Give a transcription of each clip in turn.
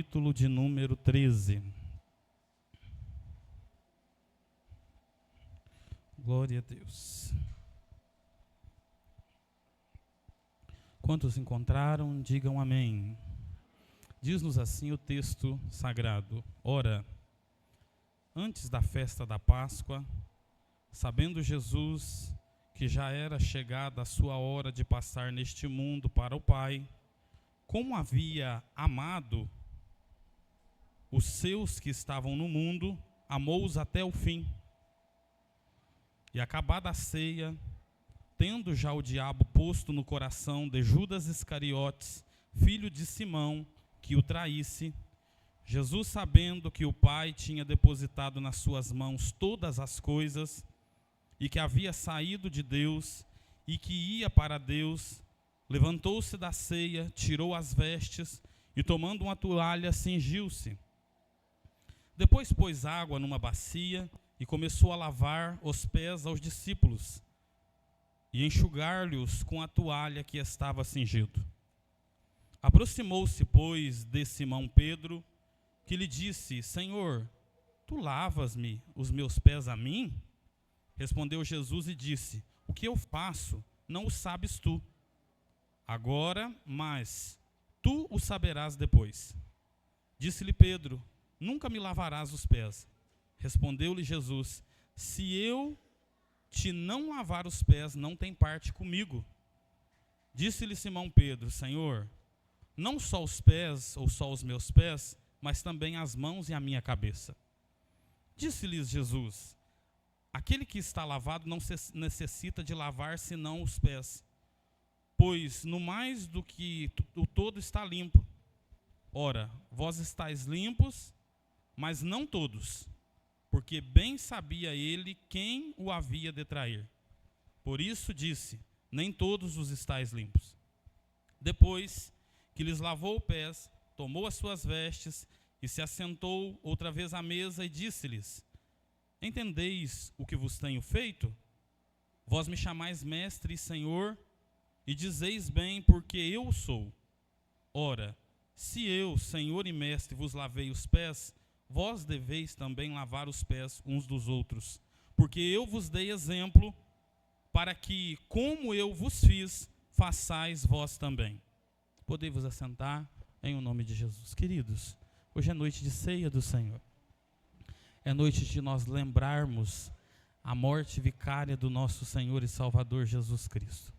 capítulo de número 13. Glória a Deus. Quantos encontraram, digam amém. Diz-nos assim o texto sagrado. Ora, antes da festa da Páscoa, sabendo Jesus que já era chegada a sua hora de passar neste mundo para o Pai, como havia amado os seus que estavam no mundo, amou-os até o fim. E acabada a ceia, tendo já o diabo posto no coração de Judas Iscariotes, filho de Simão, que o traísse, Jesus, sabendo que o Pai tinha depositado nas suas mãos todas as coisas, e que havia saído de Deus, e que ia para Deus, levantou-se da ceia, tirou as vestes, e tomando uma toalha, cingiu-se. Depois pôs água numa bacia, e começou a lavar os pés aos discípulos, e enxugar-lhes com a toalha que estava cingido. Aproximou-se, pois, de Simão Pedro, que lhe disse: Senhor, tu lavas-me os meus pés a mim? Respondeu Jesus e disse: O que eu faço, não o sabes tu. Agora, mas tu o saberás depois. Disse-lhe Pedro: Nunca me lavarás os pés. Respondeu-lhe Jesus: Se eu te não lavar os pés, não tem parte comigo. Disse-lhe Simão Pedro: Senhor, não só os pés, ou só os meus pés, mas também as mãos e a minha cabeça. Disse-lhes Jesus: Aquele que está lavado não necessita de lavar senão os pés, pois no mais do que o todo está limpo. Ora, vós estáis limpos, mas não todos, porque bem sabia ele quem o havia de trair. Por isso disse: Nem todos os estáis limpos. Depois que lhes lavou os pés, tomou as suas vestes e se assentou outra vez à mesa e disse-lhes: Entendeis o que vos tenho feito? Vós me chamais mestre e senhor, e dizeis bem, porque eu sou. Ora, se eu, senhor e mestre, vos lavei os pés, vós deveis também lavar os pés uns dos outros, porque eu vos dei exemplo, para que, como eu vos fiz, façais vós também. Podei vos assentar em o nome de Jesus. Queridos, hoje é noite de ceia do Senhor. É noite de nós lembrarmos a morte vicária do nosso Senhor e Salvador Jesus Cristo.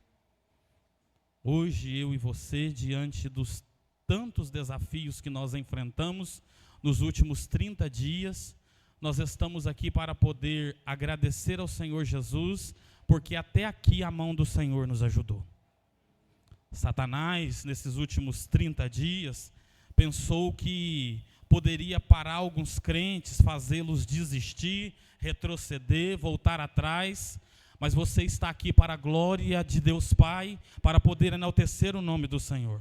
Hoje, eu e você, diante dos tantos desafios que nós enfrentamos nos últimos 30 dias, nós estamos aqui para poder agradecer ao Senhor Jesus, porque até aqui a mão do Senhor nos ajudou. Satanás, nesses últimos 30 dias, pensou que poderia parar alguns crentes, fazê-los desistir, retroceder, voltar atrás, mas você está aqui para a glória de Deus Pai, para poder enaltecer o nome do Senhor.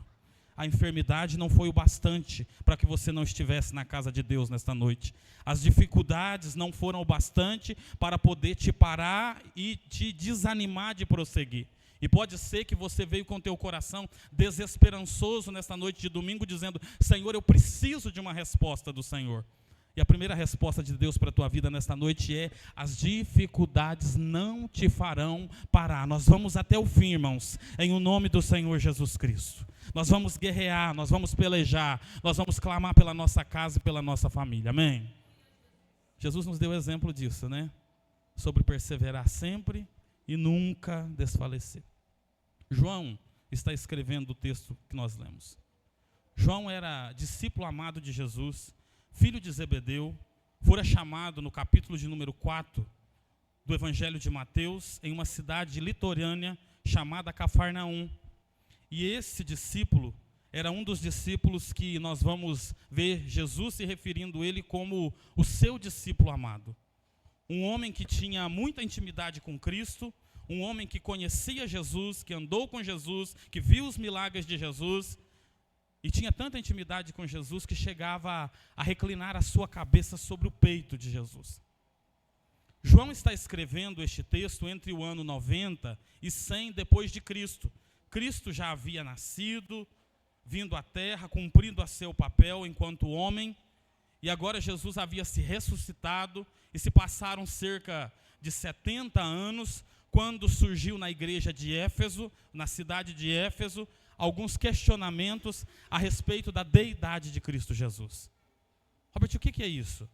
A enfermidade não foi o bastante para que você não estivesse na casa de Deus nesta noite. As dificuldades não foram o bastante para poder te parar e te desanimar de prosseguir. E pode ser que você veio com o teu coração desesperançoso nesta noite de domingo, dizendo: Senhor, eu preciso de uma resposta do Senhor. E a primeira resposta de Deus para a tua vida nesta noite é: as dificuldades não te farão parar. Nós vamos até o fim, irmãos, em o nome do Senhor Jesus Cristo. Nós vamos guerrear, nós vamos pelejar, nós vamos clamar pela nossa casa e pela nossa família, amém? Jesus nos deu exemplo disso, né? Sobre perseverar sempre e nunca desfalecer. João está escrevendo o texto que nós lemos. João era discípulo amado de Jesus, filho de Zebedeu, fora chamado no capítulo de número 4 do Evangelho de Mateus, em uma cidade litorânea chamada Cafarnaum. E esse discípulo era um dos discípulos que nós vamos ver Jesus se referindo a ele como o seu discípulo amado. Um homem que tinha muita intimidade com Cristo, um homem que conhecia Jesus, que andou com Jesus, que viu os milagres de Jesus, e tinha tanta intimidade com Jesus que chegava a reclinar a sua cabeça sobre o peito de Jesus. João está escrevendo este texto entre o ano 90 e 100 depois de Cristo. Cristo já havia nascido, vindo à terra, cumprindo a seu papel enquanto homem, e agora Jesus havia se ressuscitado, e se passaram cerca de 70 anos, quando surgiu na igreja de Éfeso, na cidade de Éfeso, alguns questionamentos a respeito da deidade de Cristo Jesus. Robert, o que é isso?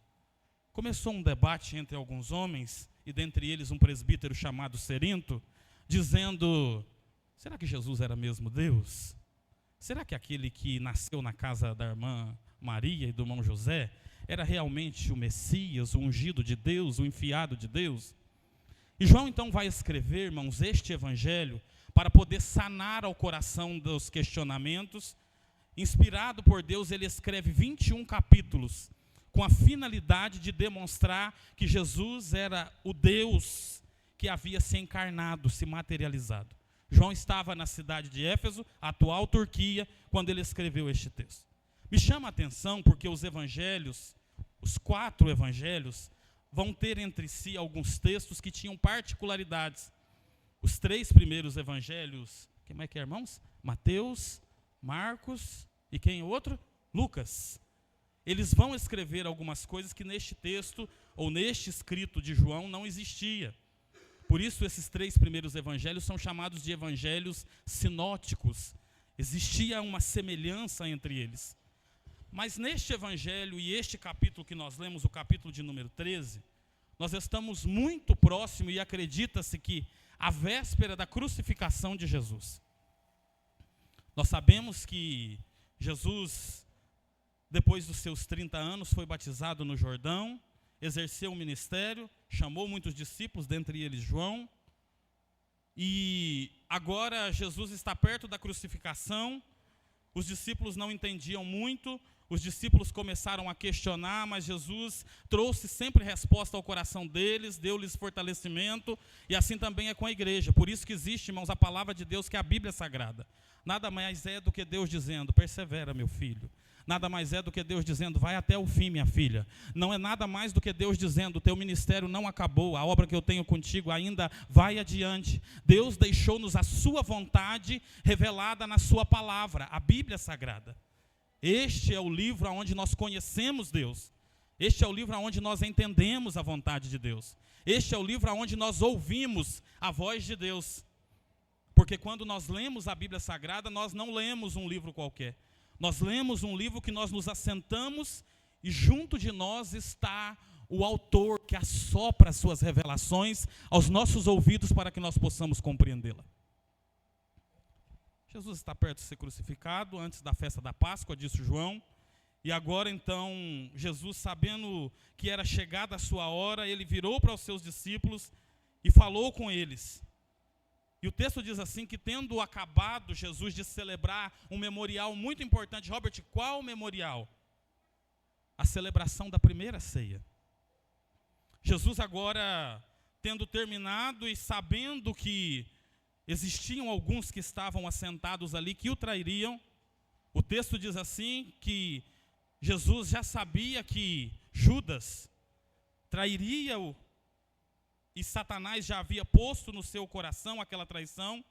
Começou um debate entre alguns homens, e dentre eles um presbítero chamado Cerinto, dizendo: será que Jesus era mesmo Deus? Será que aquele que nasceu na casa da irmã Maria e do irmão José era realmente o Messias, o ungido de Deus, o enviado de Deus? E João então vai escrever, irmãos, este evangelho para poder sanar ao coração dos questionamentos. Inspirado por Deus, ele escreve 21 capítulos com a finalidade de demonstrar que Jesus era o Deus que havia se encarnado, se materializado. João estava na cidade de Éfeso, atual Turquia, quando ele escreveu este texto. Me chama a atenção porque os evangelhos, os 4 evangelhos, vão ter entre si alguns textos que tinham particularidades. Os 3 primeiros evangelhos, quem é que é, irmãos? Mateus, Marcos e quem é o outro? Lucas. Eles vão escrever algumas coisas que neste texto, ou neste escrito de João, não existia. Por isso, esses 3 primeiros evangelhos são chamados de evangelhos sinóticos. Existia uma semelhança entre eles. Mas neste evangelho e este capítulo que nós lemos, o capítulo de número 13, nós estamos muito próximos e acredita-se que a véspera da crucificação de Jesus. Nós sabemos que Jesus, depois dos seus 30 anos, foi batizado no Jordão, exerceu o ministério, chamou muitos discípulos, dentre eles João, e agora Jesus está perto da crucificação. Os discípulos não entendiam muito, os discípulos começaram a questionar, mas Jesus trouxe sempre resposta ao coração deles, deu-lhes fortalecimento, e assim também é com a igreja. Por isso que existe, irmãos, a palavra de Deus, que é a Bíblia Sagrada. Nada mais é do que Deus dizendo: persevera, meu filho. Nada mais é do que Deus dizendo: vai até o fim, minha filha. Não é nada mais do que Deus dizendo: o teu ministério não acabou, a obra que eu tenho contigo ainda vai adiante. Deus deixou-nos a sua vontade revelada na sua palavra, a Bíblia Sagrada. Este é o livro onde nós conhecemos Deus. Este é o livro onde nós entendemos a vontade de Deus. Este é o livro onde nós ouvimos a voz de Deus. Porque quando nós lemos a Bíblia Sagrada, nós não lemos um livro qualquer. Nós lemos um livro que nós nos assentamos e junto de nós está o autor que assopra as suas revelações aos nossos ouvidos para que nós possamos compreendê-la. Jesus está perto de ser crucificado, antes da festa da Páscoa, disse João. E agora então, Jesus, sabendo que era chegada a sua hora, ele virou para os seus discípulos e falou com eles. E o texto diz assim, que tendo acabado Jesus de celebrar um memorial muito importante. Robert, qual memorial? A celebração da primeira ceia. Jesus agora, tendo terminado e sabendo que existiam alguns que estavam assentados ali, que o trairiam, o texto diz assim, que Jesus já sabia que Judas trairia-o, e Satanás já havia posto no seu coração aquela traição,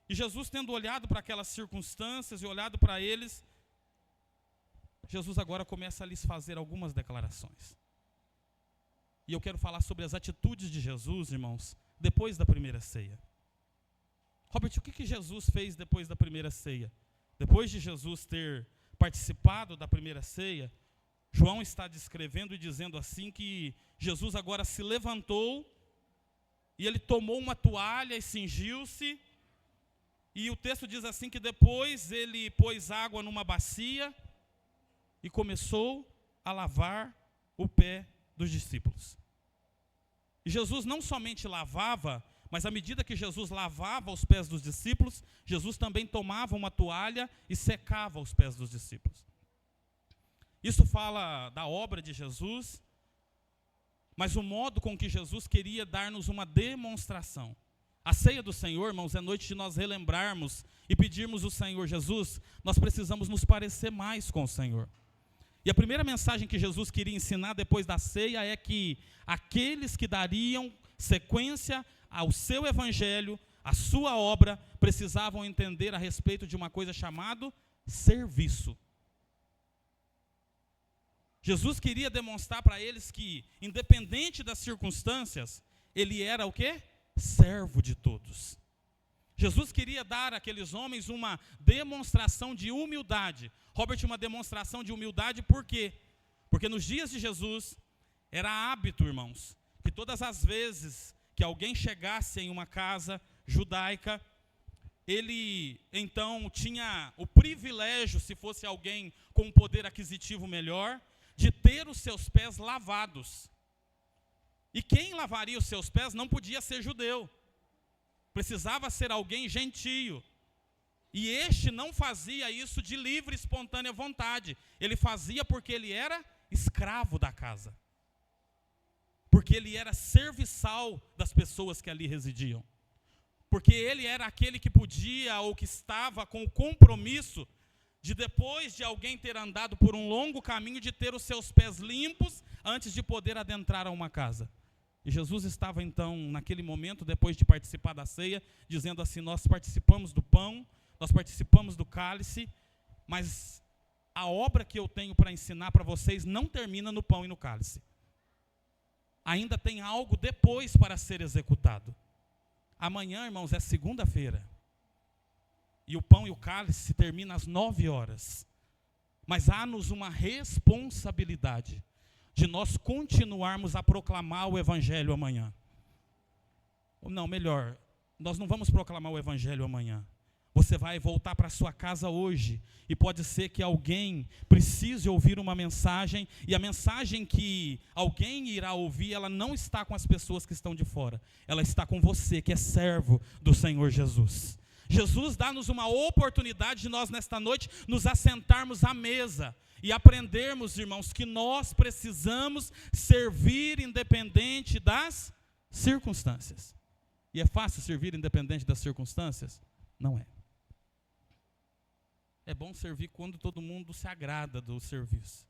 e Jesus, tendo olhado para aquelas circunstâncias e olhado para eles, Jesus agora começa a lhes fazer algumas declarações. E eu quero falar sobre as atitudes de Jesus, irmãos, depois da primeira ceia. Robert, o que Jesus fez depois da primeira ceia? Depois de Jesus ter participado da primeira ceia, João está descrevendo e dizendo assim que Jesus agora se levantou e ele tomou uma toalha e cingiu-se, e o texto diz assim que depois ele pôs água numa bacia e começou a lavar o pé dos discípulos. E Jesus não somente lavava, mas à medida que Jesus lavava os pés dos discípulos, Jesus também tomava uma toalha e secava os pés dos discípulos. Isso fala da obra de Jesus, mas o modo com que Jesus queria dar-nos uma demonstração. A ceia do Senhor, irmãos, é noite de nós relembrarmos e pedirmos ao Senhor: Jesus, nós precisamos nos parecer mais com o Senhor. E a primeira mensagem que Jesus queria ensinar depois da ceia é que aqueles que dariam sequência ao seu evangelho, à sua obra, precisavam entender a respeito de uma coisa chamada serviço. Jesus queria demonstrar para eles que, independente das circunstâncias, ele era o quê? Servo de todos. Jesus queria dar àqueles homens uma demonstração de humildade. Robert, uma demonstração de humildade por quê? Porque nos dias de Jesus, era hábito, irmãos, que todas as vezes que alguém chegasse em uma casa judaica, ele então tinha o privilégio, se fosse alguém com um poder aquisitivo melhor, de ter os seus pés lavados. E quem lavaria os seus pés não podia ser judeu. Precisava ser alguém gentio. E este não fazia isso de livre e espontânea vontade. Ele fazia porque ele era escravo da casa. Porque ele era serviçal das pessoas que ali residiam. Porque ele era aquele que podia ou que estava com o compromisso de, depois de alguém ter andado por um longo caminho, de ter os seus pés limpos antes de poder adentrar a uma casa. E Jesus estava então, naquele momento, depois de participar da ceia, dizendo assim: nós participamos do pão, nós participamos do cálice, mas a obra que eu tenho para ensinar para vocês não termina no pão e no cálice. Ainda tem algo depois para ser executado. Amanhã, irmãos, é segunda-feira. E o pão e o cálice se terminam às 9 horas. Mas há-nos uma responsabilidade de nós continuarmos a proclamar o evangelho amanhã. Não, melhor, nós não vamos proclamar o evangelho amanhã. Você vai voltar para sua casa hoje, e pode ser que alguém precise ouvir uma mensagem, e a mensagem que alguém irá ouvir, ela não está com as pessoas que estão de fora, ela está com você, que é servo do Senhor Jesus. Jesus dá-nos uma oportunidade de nós, nesta noite, nos assentarmos à mesa e aprendermos, irmãos, que nós precisamos servir independente das circunstâncias. E é fácil servir independente das circunstâncias? Não é. É bom servir quando todo mundo se agrada do serviço.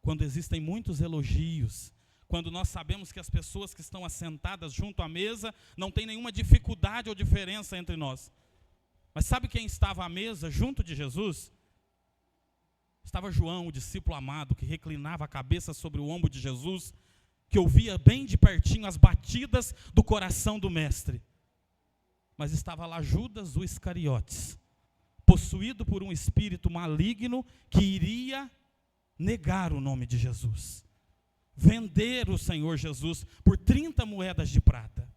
Quando existem muitos elogios. Quando nós sabemos que as pessoas que estão assentadas junto à mesa não tem nenhuma dificuldade ou diferença entre nós. Mas sabe quem estava à mesa junto de Jesus? Estava João, o discípulo amado, que reclinava a cabeça sobre o ombro de Jesus, que ouvia bem de pertinho as batidas do coração do mestre. Mas estava lá Judas, o Iscariotes, possuído por um espírito maligno que iria negar o nome de Jesus, vender o Senhor Jesus por 30 moedas de prata.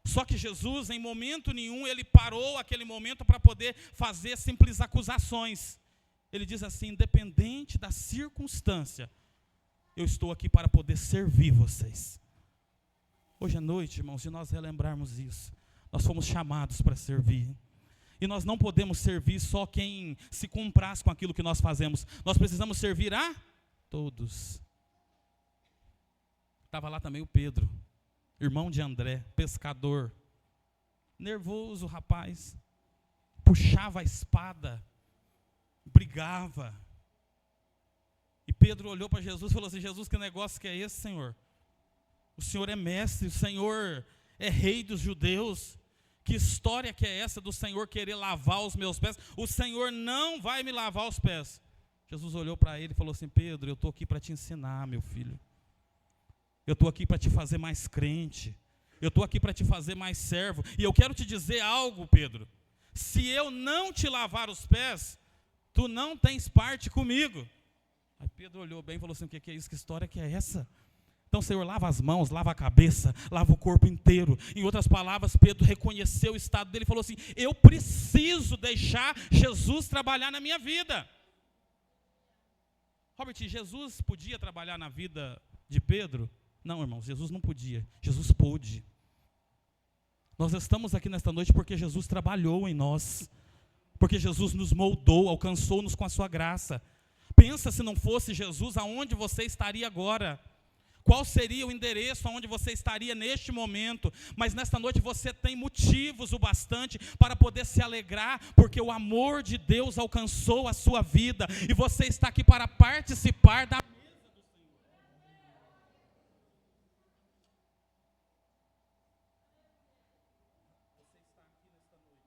Só que Jesus, em momento nenhum, ele parou aquele momento para poder fazer simples acusações. Ele diz assim: independente da circunstância, eu estou aqui para poder servir vocês. Hoje à noite, irmãos, se nós relembrarmos isso, nós fomos chamados para servir. E nós não podemos servir só quem se compraz com aquilo que nós fazemos. Nós precisamos servir a todos. Estava lá também o Pedro, irmão de André, pescador. Nervoso, rapaz. Puxava a espada, brigava. E Pedro olhou para Jesus e falou assim: Jesus, que negócio que é esse, Senhor? O Senhor é mestre, o Senhor é rei dos judeus. Que história que é essa do Senhor querer lavar os meus pés? O Senhor não vai me lavar os pés. Jesus olhou para ele e falou assim: Pedro, eu estou aqui para te ensinar, meu filho. Eu estou aqui para te fazer mais crente. Eu estou aqui para te fazer mais servo. E eu quero te dizer algo, Pedro. Se eu não te lavar os pés, tu não tens parte comigo. Aí Pedro olhou bem e falou assim: o que é isso? Que história que é essa? Então, Senhor, lava as mãos, lava a cabeça, lava o corpo inteiro. Em outras palavras, Pedro reconheceu o estado dele e falou assim: eu preciso deixar Jesus trabalhar na minha vida. Robert, Jesus podia trabalhar na vida de Pedro? Não, irmãos, Jesus não podia, Jesus pôde. Nós estamos aqui nesta noite porque Jesus trabalhou em nós, porque Jesus nos moldou, alcançou-nos com a sua graça. Pensa, se não fosse Jesus, aonde você estaria agora? Qual seria o endereço aonde você estaria neste momento? Mas nesta noite você tem motivos o bastante para poder se alegrar, porque o amor de Deus alcançou a sua vida, e você está aqui para participar da mesa do Senhor. Você está aqui nesta noite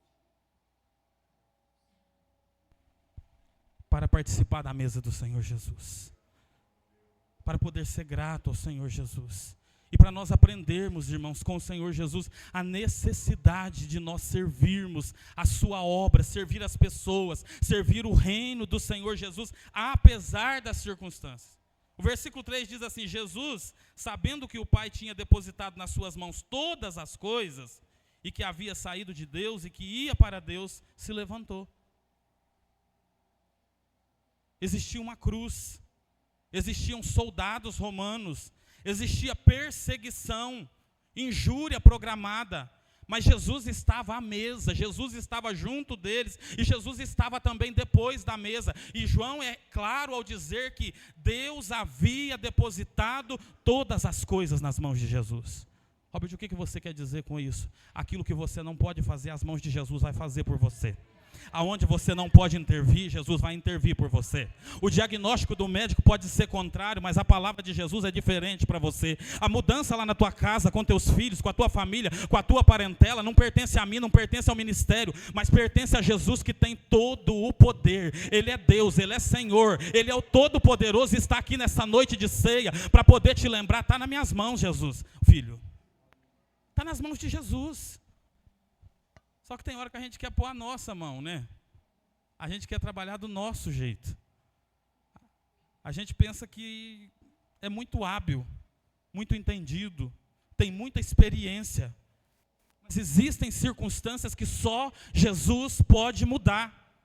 para participar da mesa do Senhor Jesus, para poder ser grato ao Senhor Jesus. E para nós aprendermos, irmãos, com o Senhor Jesus, a necessidade de nós servirmos a sua obra, servir as pessoas, servir o reino do Senhor Jesus, apesar das circunstâncias. O versículo 3 diz assim: Jesus, sabendo que o Pai tinha depositado nas suas mãos todas as coisas, e que havia saído de Deus e que ia para Deus, se levantou. Existia uma cruz, existiam soldados romanos, existia perseguição, injúria programada, mas Jesus estava à mesa, Jesus estava junto deles, e Jesus estava também depois da mesa. E João é claro ao dizer que Deus havia depositado todas as coisas nas mãos de Jesus. Robert, o que você quer dizer com isso? Aquilo que você não pode fazer, as mãos de Jesus vai fazer por você. Aonde você não pode intervir, Jesus vai intervir por você. O diagnóstico do médico pode ser contrário, mas a palavra de Jesus é diferente para você. A mudança lá na tua casa, com teus filhos, com a tua família, com a tua parentela, não pertence a mim, não pertence ao ministério, mas pertence a Jesus, que tem todo o poder. Ele é Deus, Ele é Senhor, Ele é o Todo-Poderoso, e está aqui nessa noite de ceia para poder te lembrar: está nas minhas mãos, Jesus, filho. Está nas mãos de Jesus. Só que tem hora que a gente quer pôr a nossa mão, né? A gente quer trabalhar do nosso jeito. A gente pensa que é muito hábil, muito entendido, tem muita experiência. Mas existem circunstâncias que só Jesus pode mudar.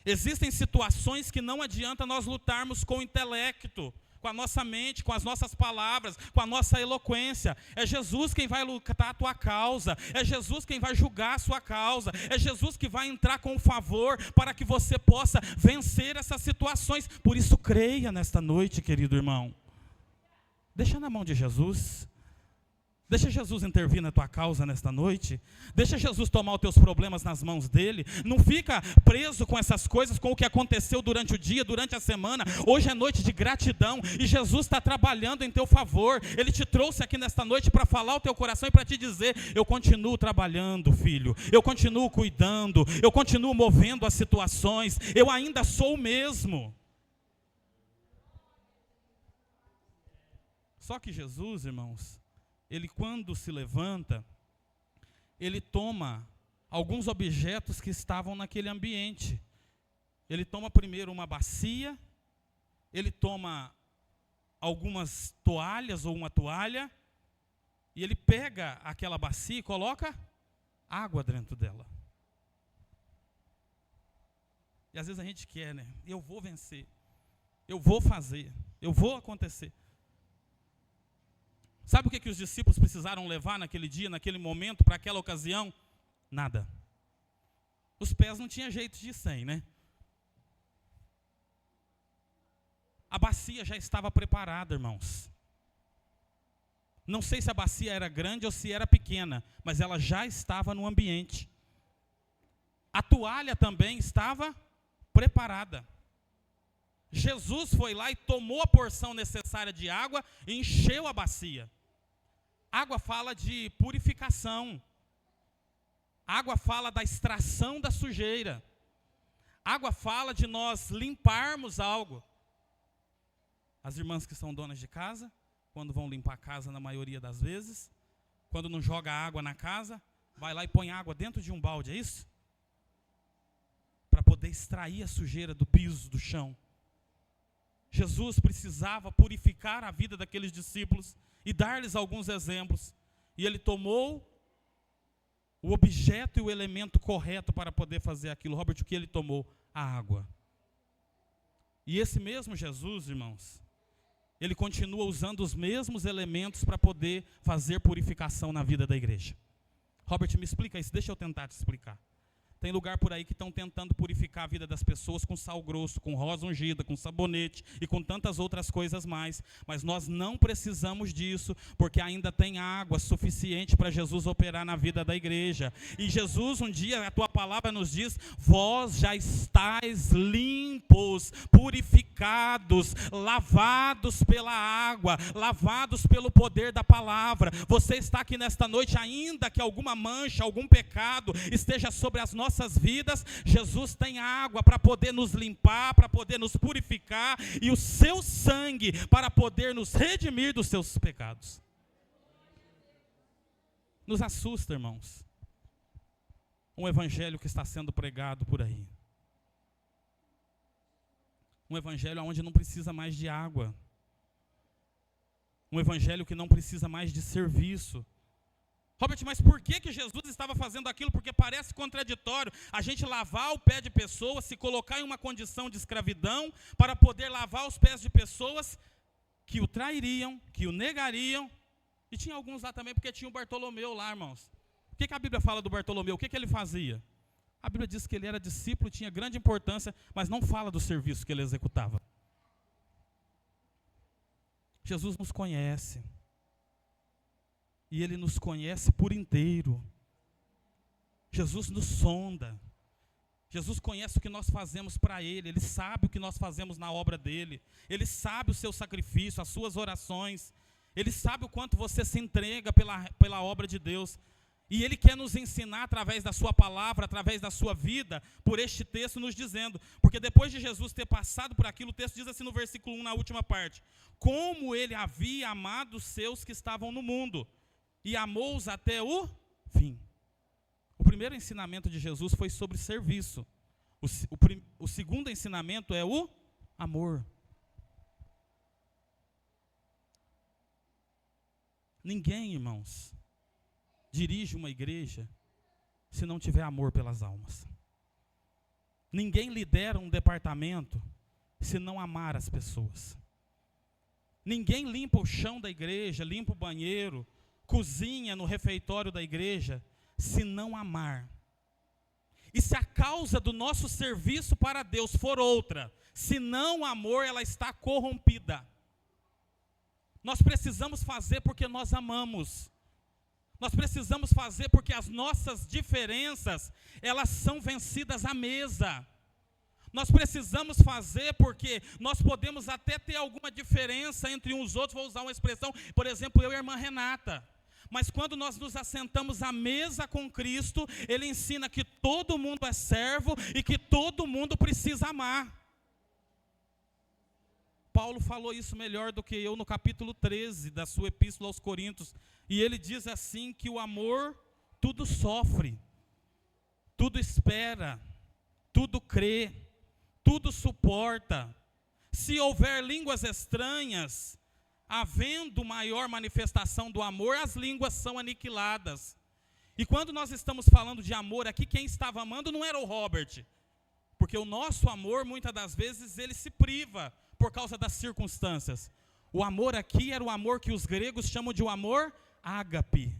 Existem situações que não adianta nós lutarmos com o intelecto, com a nossa mente, com as nossas palavras, com a nossa eloquência. É Jesus quem vai lutar a tua causa, é Jesus quem vai julgar a sua causa, é Jesus que vai entrar com favor para que você possa vencer essas situações. Por isso, creia nesta noite, querido irmão. Deixa na mão de Jesus. Deixa Jesus intervir na tua causa nesta noite. Deixa Jesus tomar os teus problemas nas mãos dele. Não fica preso com essas coisas, com o que aconteceu durante o dia, durante a semana. Hoje é noite de gratidão e Jesus está trabalhando em teu favor. Ele te trouxe aqui nesta noite para falar ao teu coração e para te dizer: eu continuo trabalhando, filho. Eu continuo cuidando. Eu continuo movendo as situações. Eu ainda sou o mesmo. Só que Jesus, irmãos, ele, quando se levanta, ele toma alguns objetos que estavam naquele ambiente. Ele toma primeiro uma bacia, ele toma algumas toalhas ou uma toalha, e ele pega aquela bacia e coloca água dentro dela. E às vezes a gente quer, né? Eu vou vencer, eu vou fazer, eu vou acontecer. Sabe o que os discípulos precisaram levar naquele dia, naquele momento, para aquela ocasião? Nada. Os pés não tinham jeito de ir sem, né? A bacia já estava preparada, irmãos. Não sei se a bacia era grande ou se era pequena, mas ela já estava no ambiente. A toalha também estava preparada. Jesus foi lá e tomou a porção necessária de água e encheu a bacia. Água fala de purificação. Água fala da extração da sujeira. Água fala de nós limparmos algo. As irmãs que são donas de casa, quando vão limpar a casa, na maioria das vezes, quando não joga água na casa, vai lá e põe água dentro de um balde, é isso? Para poder extrair a sujeira do piso, do chão. Jesus precisava purificar a vida daqueles discípulos e dar-lhes alguns exemplos. E ele tomou o objeto e o elemento correto para poder fazer aquilo. Robert, o que ele tomou? A água. E esse mesmo Jesus, irmãos, ele continua usando os mesmos elementos para poder fazer purificação na vida da igreja. Robert, me explica isso, deixa eu tentar te explicar. Tem lugar por aí que estão tentando purificar a vida das pessoas com sal grosso, com rosa ungida, com sabonete e com tantas outras coisas mais. Mas nós não precisamos disso, porque ainda tem água suficiente para Jesus operar na vida da igreja. E Jesus, um dia, a tua palavra nos diz: vós já estáis limpos, purificados, lavados pela água, lavados pelo poder da palavra. Você está aqui nesta noite, ainda que alguma mancha, algum pecado esteja sobre as nossas nossas vidas, Jesus tem água para poder nos limpar, para poder nos purificar, e o seu sangue para poder nos redimir dos seus pecados. Nos assusta, irmãos, um evangelho que está sendo pregado por aí. Um evangelho onde não precisa mais de água. Um evangelho que não precisa mais de serviço. Robert, mas por que Jesus estava fazendo aquilo? Porque parece contraditório a gente lavar o pé de pessoas, se colocar em uma condição de escravidão, para poder lavar os pés de pessoas que o trairiam, que o negariam. E tinha alguns lá também, porque tinha o Bartolomeu lá, irmãos. O que a Bíblia fala do Bartolomeu? O que ele fazia? A Bíblia diz que ele era discípulo, tinha grande importância, mas não fala do serviço que ele executava. Jesus nos conhece. E Ele nos conhece por inteiro. Jesus nos sonda. Jesus conhece o que nós fazemos para Ele. Ele sabe o que nós fazemos na obra dEle. Ele sabe o seu sacrifício, as suas orações. Ele sabe o quanto você se entrega pela obra de Deus. E Ele quer nos ensinar através da sua palavra, através da sua vida, por este texto nos dizendo. Porque depois de Jesus ter passado por aquilo, o texto diz assim no versículo 1, na última parte. Como Ele havia amado os seus que estavam no mundo, e amou-os até o fim. O primeiro ensinamento de Jesus foi sobre serviço. O segundo ensinamento é o amor. Ninguém, irmãos, dirige uma igreja se não tiver amor pelas almas. Ninguém lidera um departamento se não amar as pessoas. Ninguém limpa o chão da igreja, limpa o banheiro, cozinha no refeitório da igreja, se não amar. E se a causa do nosso serviço para Deus for outra, se não amor, ela está corrompida. Nós precisamos fazer porque nós amamos. Nós precisamos fazer porque as nossas diferenças, elas são vencidas à mesa. Nós precisamos fazer porque nós podemos até ter alguma diferença entre uns e outros. Vou usar uma expressão, por exemplo, eu e a irmã Renata. Mas quando nós nos assentamos à mesa com Cristo, Ele ensina que todo mundo é servo e que todo mundo precisa amar. Paulo falou isso melhor do que eu no capítulo 13 da sua epístola aos Coríntios. E ele diz assim que o amor tudo sofre, tudo espera, tudo crê, tudo suporta. Se houver línguas estranhas, havendo maior manifestação do amor, as línguas são aniquiladas. E quando nós estamos falando de amor aqui, quem estava amando não era o Robert. Porque o nosso amor, muitas das vezes, ele se priva por causa das circunstâncias. O amor aqui era o amor que os gregos chamam de o amor ágape,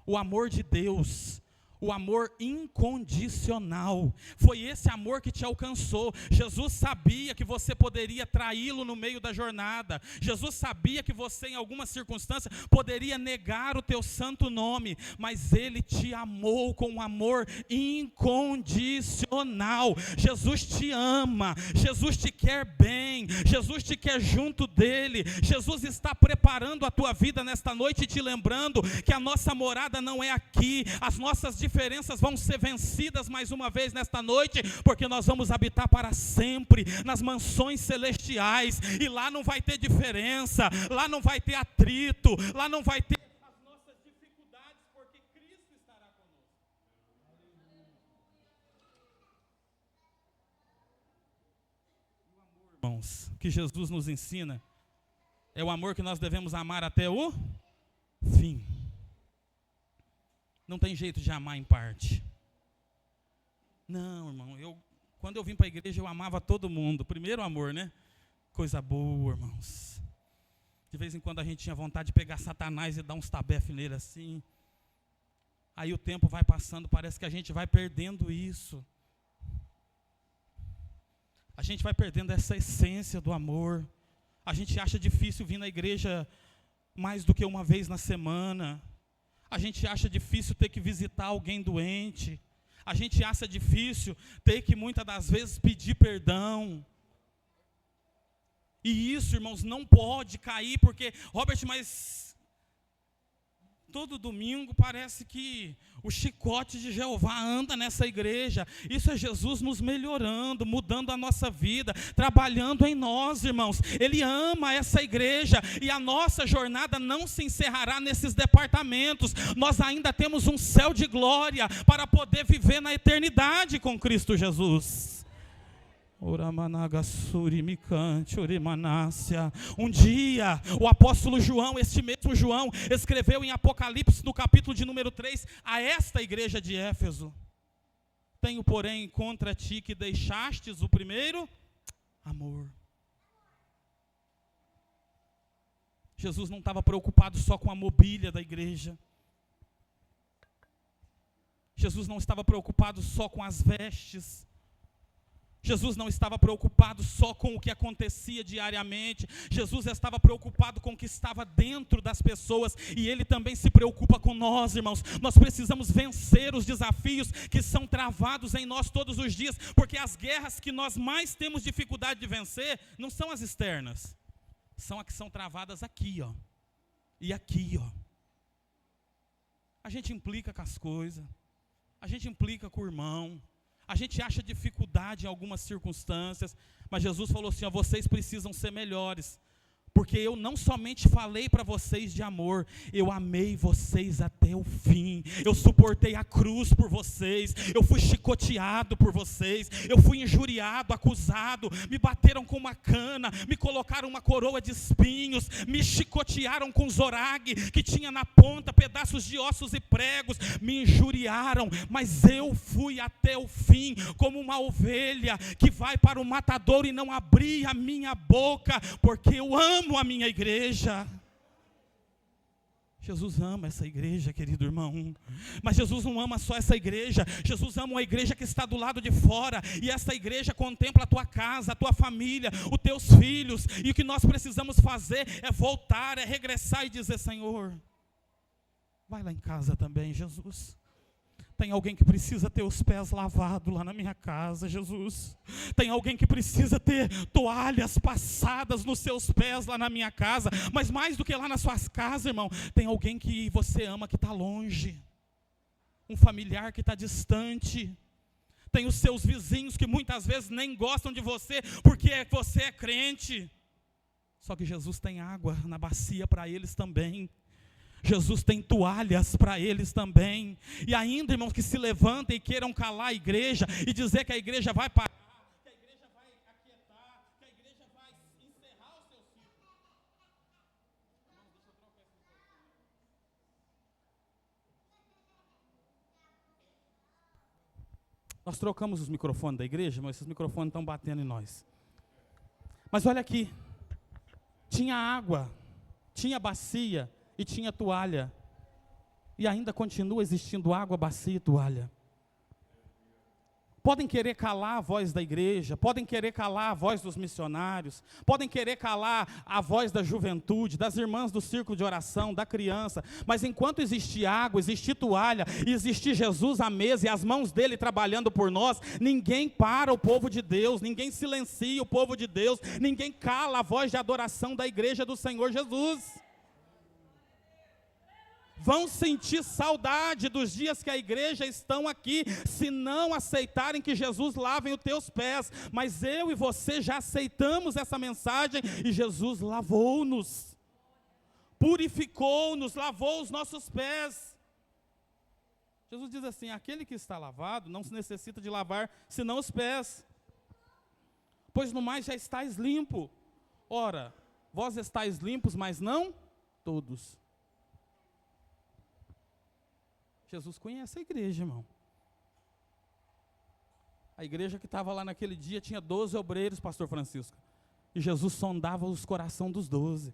o amor de Deus. O amor incondicional. Foi esse amor que te alcançou. Jesus sabia que você poderia traí-lo no meio da jornada. Jesus sabia que você, em alguma circunstância, poderia negar o teu santo nome. Mas Ele te amou com um amor incondicional. Jesus te ama. Jesus te quer bem. Jesus te quer junto dEle. Jesus está preparando a tua vida nesta noite, te lembrando que a nossa morada não é aqui. As nossas diferenças vão ser vencidas mais uma vez nesta noite, porque nós vamos habitar para sempre nas mansões celestiais, e lá não vai ter diferença, lá não vai ter atrito, lá não vai ter as nossas dificuldades, porque Cristo estará conosco. O amor, irmãos, que Jesus nos ensina, é o amor que nós devemos amar até o fim. Não tem jeito de amar em parte. Não, irmão, quando eu vim para a igreja eu amava todo mundo. Primeiro amor, né? Coisa boa, irmãos. De vez em quando a gente tinha vontade de pegar Satanás e dar uns tabefes nele assim. Aí o tempo vai passando, parece que a gente vai perdendo isso. A gente vai perdendo essa essência do amor. A gente acha difícil vir na igreja mais do que uma vez na semana. A gente acha difícil ter que visitar alguém doente. A gente acha difícil ter que, muitas das vezes, pedir perdão. E isso, irmãos, não pode cair, porque, Robert, mas todo domingo parece que o chicote de Jeová anda nessa igreja. Isso é Jesus nos melhorando, mudando a nossa vida, trabalhando em nós, irmãos. Ele ama essa igreja e a nossa jornada não se encerrará nesses departamentos. Nós ainda temos um céu de glória para poder viver na eternidade com Cristo Jesus. Um dia, o apóstolo João, este mesmo João, escreveu em Apocalipse, no capítulo de número 3, a esta igreja de Éfeso: tenho, porém, contra ti que deixastes o primeiro amor. Jesus não estava preocupado só com a mobília da igreja. Jesus não estava preocupado só com as vestes. Jesus não estava preocupado só com o que acontecia diariamente. Jesus estava preocupado com o que estava dentro das pessoas. E Ele também se preocupa com nós, irmãos. Nós precisamos vencer os desafios que são travados em nós todos os dias. Porque as guerras que nós mais temos dificuldade de vencer não são as externas. São as que são travadas aqui, ó. E aqui, ó. A gente implica com as coisas. A gente implica com o irmão. A gente acha dificuldade em algumas circunstâncias, mas Jesus falou assim, ó, vocês precisam ser melhores, porque eu não somente falei para vocês de amor, eu amei vocês até o fim, eu suportei a cruz por vocês, eu fui chicoteado por vocês, eu fui injuriado, acusado, me bateram com uma cana, me colocaram uma coroa de espinhos, me chicotearam com zorague, que tinha na ponta pedaços de ossos e pregos, me injuriaram, mas eu fui até o fim, como uma ovelha que vai para o matadouro e não abri a minha boca, porque eu amo a minha igreja. Jesus ama essa igreja, querido irmão. Mas Jesus não ama só essa igreja. Jesus ama uma igreja que está do lado de fora. E essa igreja contempla a tua casa, a tua família, os teus filhos. E o que nós precisamos fazer é voltar, é regressar e dizer, Senhor, vai lá em casa também, Jesus. Tem alguém que precisa ter os pés lavados lá na minha casa, Jesus. Tem alguém que precisa ter toalhas passadas nos seus pés lá na minha casa. Mas mais do que lá nas suas casas, irmão, tem alguém que você ama que está longe. Um familiar que está distante. Tem os seus vizinhos que muitas vezes nem gostam de você porque você é crente. Só que Jesus tem água na bacia para eles também. Jesus tem toalhas para eles também. E ainda, irmãos, que se levantem e queiram calar a igreja e dizer que a igreja vai parar, que a igreja vai aquietar, que a igreja vai encerrar o seu ciclo. Nós trocamos os microfones da igreja, mas esses microfones estão batendo em nós. Mas olha aqui, tinha água, tinha bacia, e tinha toalha, e ainda continua existindo água, bacia e toalha. Podem querer calar a voz da igreja, podem querer calar a voz dos missionários, podem querer calar a voz da juventude, das irmãs do círculo de oração, da criança, mas enquanto existir água, existir toalha, e existir Jesus à mesa e as mãos dele trabalhando por nós, ninguém para o povo de Deus, ninguém silencia o povo de Deus, ninguém cala a voz de adoração da igreja do Senhor Jesus. Vão sentir saudade dos dias que a igreja estão aqui, se não aceitarem que Jesus lave os teus pés. Mas eu e você já aceitamos essa mensagem e Jesus lavou-nos, purificou-nos, lavou os nossos pés. Jesus diz assim, aquele que está lavado não se necessita de lavar senão os pés, pois no mais já estáis limpo. Ora, vós estáis limpos, mas não todos. Jesus conhece a igreja, irmão. A igreja que estava lá naquele dia tinha 12 obreiros, pastor Francisco. E Jesus sondava os corações dos 12.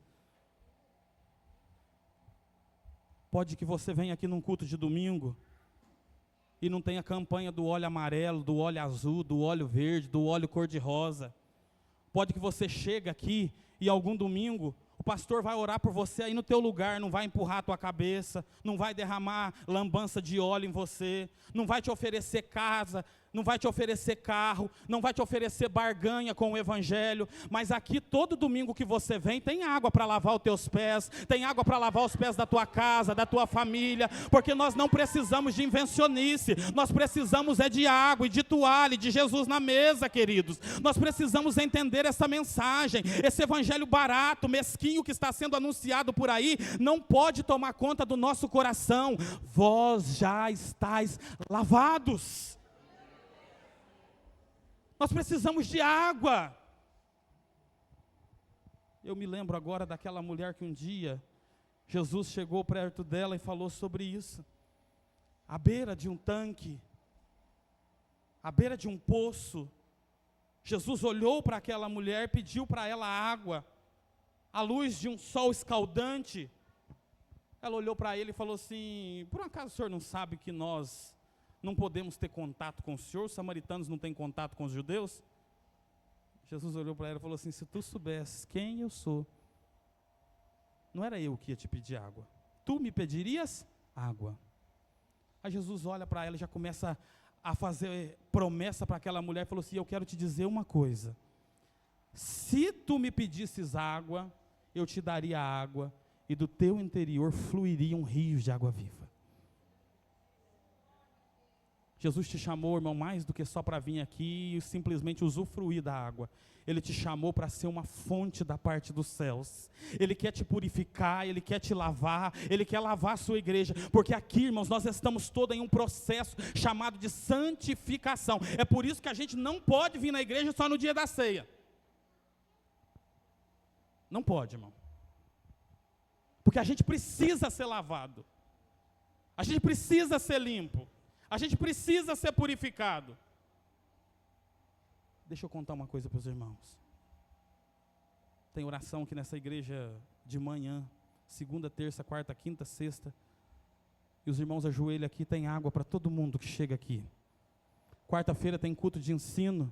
Pode que você venha aqui num culto de domingo e não tenha campanha do óleo amarelo, do óleo azul, do óleo verde, do óleo cor-de-rosa. Pode que você chegue aqui e algum domingo o pastor vai orar por você aí no teu lugar, não vai empurrar a tua cabeça, não vai derramar lambança de óleo em você, não vai te oferecer casa, não vai te oferecer carro, não vai te oferecer barganha com o evangelho, mas aqui todo domingo que você vem, tem água para lavar os teus pés, tem água para lavar os pés da tua casa, da tua família, porque nós não precisamos de invencionice, nós precisamos de água e de toalha, e de Jesus na mesa, queridos. Nós precisamos entender essa mensagem, esse evangelho barato, mesquinho que está sendo anunciado por aí, não pode tomar conta do nosso coração. Vós já estáis lavados. Nós precisamos de água. Eu me lembro agora daquela mulher que um dia Jesus chegou perto dela e falou sobre isso. À beira de um tanque, à beira de um poço, Jesus olhou para aquela mulher, pediu para ela água, à luz de um sol escaldante. Ela olhou para ele e falou assim: por acaso o senhor não sabe que nós não podemos ter contato com o senhor? Os samaritanos não têm contato com os judeus? Jesus olhou para ela e falou assim: se tu soubesses quem eu sou, não era eu que ia te pedir água, tu me pedirias água. Aí Jesus olha para ela e já começa a fazer promessa para aquela mulher, e falou assim: eu quero te dizer uma coisa, se tu me pedisses água, eu te daria água, e do teu interior fluiriam rios de água viva. Jesus te chamou, irmão, mais do que só para vir aqui e simplesmente usufruir da água. Ele te chamou para ser uma fonte da parte dos céus. Ele quer te purificar, Ele quer te lavar, Ele quer lavar a sua igreja. Porque aqui, irmãos, nós estamos todos em um processo chamado de santificação. É por isso que a gente não pode vir na igreja só no dia da ceia. Não pode, irmão. Porque a gente precisa ser lavado. A gente precisa ser limpo. A gente precisa ser purificado. Deixa eu contar uma coisa para os irmãos. Tem oração aqui nessa igreja de manhã, segunda, terça, quarta, quinta, sexta. E os irmãos ajoelham aqui, tem água para todo mundo que chega aqui. Quarta-feira tem culto de ensino.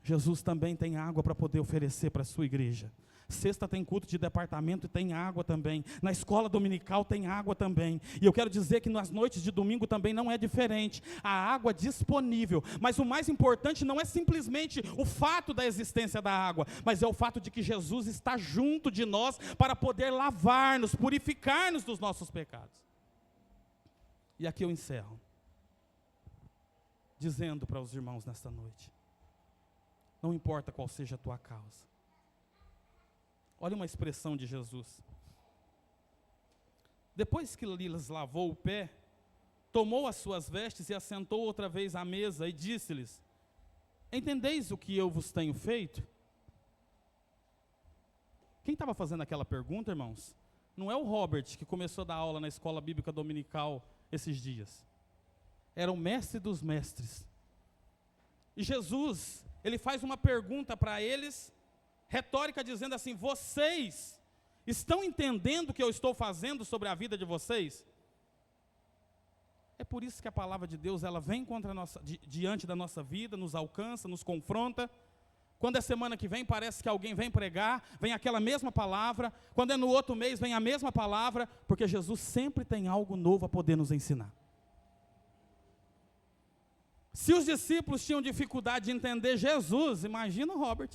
Jesus também tem água para poder oferecer para a sua igreja. Sexta tem culto de departamento e tem água também. Na escola dominical tem água também. E eu quero dizer que nas noites de domingo também não é diferente. A água disponível. Mas o mais importante não é simplesmente o fato da existência da água, mas é o fato de que Jesus está junto de nós para poder lavar-nos, purificar-nos dos nossos pecados. E aqui eu encerro, dizendo para os irmãos nesta noite: não importa qual seja a tua causa. Olha uma expressão de Jesus. Depois que lhes lavou o pé, tomou as suas vestes e assentou outra vez à mesa e disse-lhes: entendeis o que eu vos tenho feito? Quem estava fazendo aquela pergunta, irmãos? Não é o Robert, que começou a dar aula na escola bíblica dominical esses dias. Era o mestre dos mestres. E Jesus, ele faz uma pergunta para eles, retórica, dizendo assim: vocês estão entendendo o que eu estou fazendo sobre a vida de vocês? É por isso que a palavra de Deus, ela vem diante da nossa vida, nos alcança, nos confronta. Quando é semana que vem, parece que alguém vem pregar, vem aquela mesma palavra. Quando é no outro mês, vem a mesma palavra, porque Jesus sempre tem algo novo a poder nos ensinar. Se os discípulos tinham dificuldade de entender Jesus, imagina o Robert.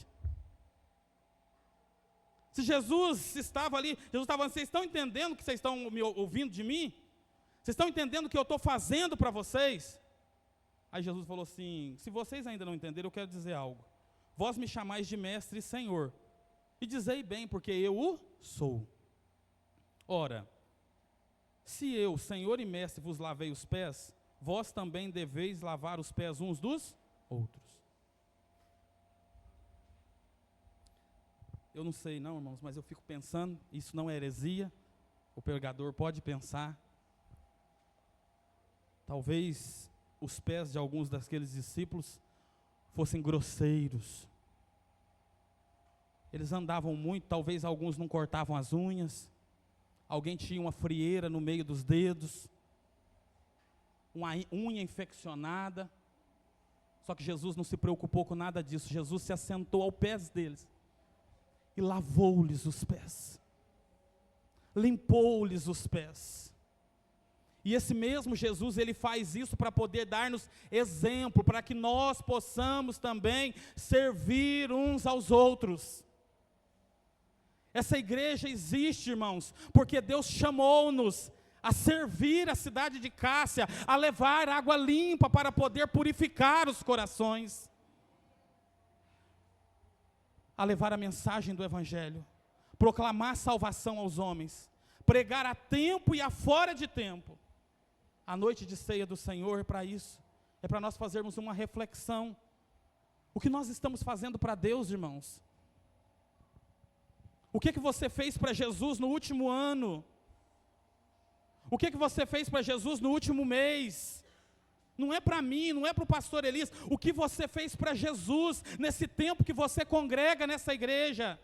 Se Jesus estava ali, Jesus estava falando: vocês estão entendendo o que vocês estão me ouvindo de mim? Vocês estão entendendo o que eu estou fazendo para vocês? Aí Jesus falou assim: se vocês ainda não entenderam, eu quero dizer algo. Vós me chamais de mestre e senhor, e dizei bem, porque eu o sou. Ora, se eu, senhor e mestre, vos lavei os pés, vós também deveis lavar os pés uns dos outros. Eu não sei não, irmãos, mas eu fico pensando, isso não é heresia, o pregador pode pensar. Talvez os pés de alguns daqueles discípulos fossem grosseiros. Eles andavam muito, talvez alguns não cortavam as unhas, alguém tinha uma frieira no meio dos dedos, uma unha infeccionada. Só que Jesus não se preocupou com nada disso. Jesus se assentou aos pés deles e lavou-lhes os pés, limpou-lhes os pés. E esse mesmo Jesus, ele faz isso para poder dar-nos exemplo, para que nós possamos também servir uns aos outros. Essa igreja existe, irmãos, porque Deus chamou-nos a servir a cidade de Cássia, a levar água limpa para poder purificar os corações, a levar a mensagem do Evangelho, proclamar salvação aos homens, pregar a tempo e a fora de tempo. A noite de ceia do Senhor é para isso, é para nós fazermos uma reflexão. O que nós estamos fazendo para Deus, irmãos? O que você fez para Jesus no último ano? O que você fez para Jesus no último mês? Não é para mim, não é para o pastor Elias. O que você fez para Jesus nesse tempo que você congrega nessa igreja?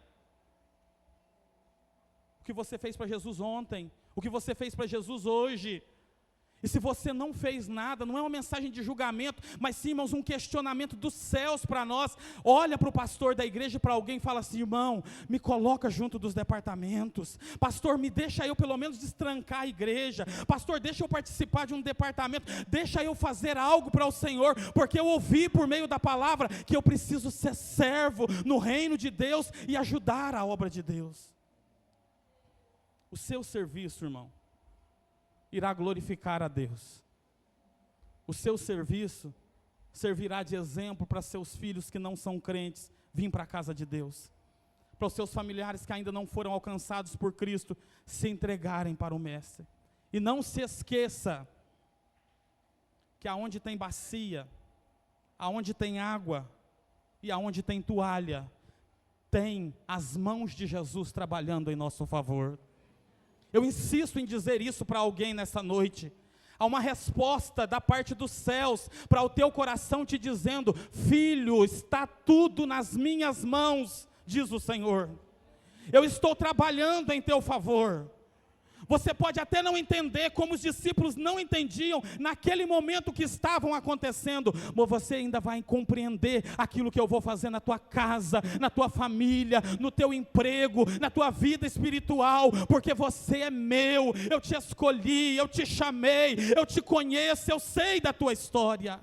O que você fez para Jesus ontem? O que você fez para Jesus hoje? E se você não fez nada, não é uma mensagem de julgamento, mas sim, irmãos, um questionamento dos céus para nós. Olha para o pastor da igreja, para alguém e fala assim: irmão, me coloca junto dos departamentos. Pastor, me deixa eu pelo menos destrancar a igreja. Pastor, deixa eu participar de um departamento. Deixa eu fazer algo para o Senhor, porque eu ouvi por meio da palavra que eu preciso ser servo no reino de Deus e ajudar a obra de Deus. O seu serviço, irmão, irá glorificar a Deus. O seu serviço servirá de exemplo para seus filhos que não são crentes vir para a casa de Deus, para os seus familiares que ainda não foram alcançados por Cristo se entregarem para o Mestre. E não se esqueça que aonde tem bacia, aonde tem água e aonde tem toalha, tem as mãos de Jesus trabalhando em nosso favor. Eu insisto em dizer isso para alguém nessa noite. Há uma resposta da parte dos céus para o teu coração te dizendo: filho, está tudo nas minhas mãos, diz o Senhor. Eu estou trabalhando em teu favor. Você pode até não entender como os discípulos não entendiam naquele momento que estavam acontecendo, mas você ainda vai compreender aquilo que eu vou fazer na tua casa, na tua família, no teu emprego, na tua vida espiritual, porque você é meu, eu te escolhi, eu te chamei, eu te conheço, eu sei da tua história.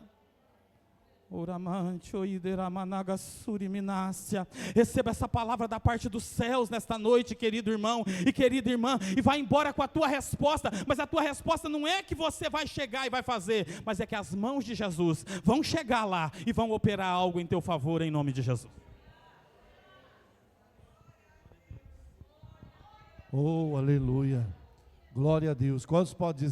Receba essa palavra da parte dos céus nesta noite, querido irmão e querida irmã, e vai embora com a tua resposta. Mas a tua resposta não é que você vai chegar e vai fazer, mas é que as mãos de Jesus vão chegar lá e vão operar algo em teu favor, em nome de Jesus. Oh, aleluia, glória a Deus. Quantos podem dizer?